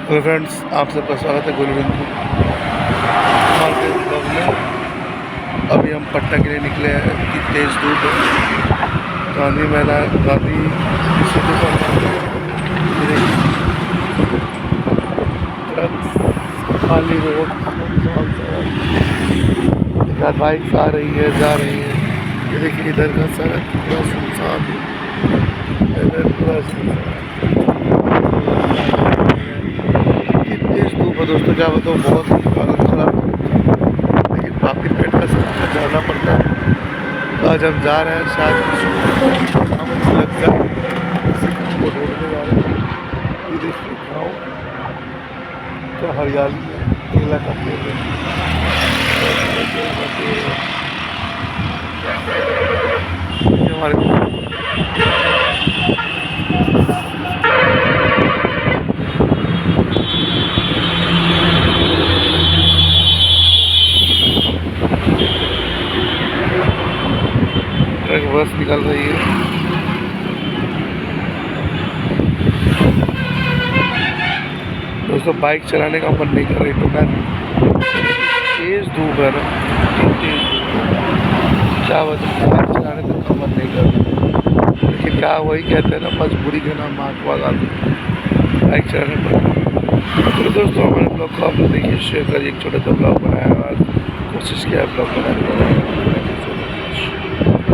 Hello friends, आप सबका स्वागत है गुरुविंदु हमारे ब्लॉग में। अभी हम पटना के लिए निकले हैं कि तेज़ धूप है। गांधी मैदान, गांधी सेतु पर खाली रोड, बाइक आ रही है, जा रही है। ये देखिए इधर का सड़क पूरा सुनसान है, इधर पूरा सुनसान। तेज धूप है दोस्तों, क्या बताऊँ, बहुत ही हालत खराब है। लेकिन काफ़ी पेट का सामान जाना पड़ता है। तो आज हम जा रहे हैं, शायद लग जाए वो ढूंढने जा रहे हैं। ये देखिए गाँव क्या हरियाली है, केला का पेड़ है, ये हमारे ट्रक बस निकल रही है। दोस्तों बाइक चलाने का मन नहीं कर रही, तो मैं तेज़ धूप है ना, तेज़ धूप है। क्या बताऊँ, बाइक चलाने का मन नहीं कर रहा, लेकिन क्या वही कहते हैं ना, मजबूरी के नाम महात्मा गांधी, बाइक चलाने पर। तो दोस्तों हमारे ब्लॉग को आप लोग देखिए, शेयर करिए। एक छोटा सा ब्लॉग बनाया, आज कोशिश किया है ब्लॉग बनाने का।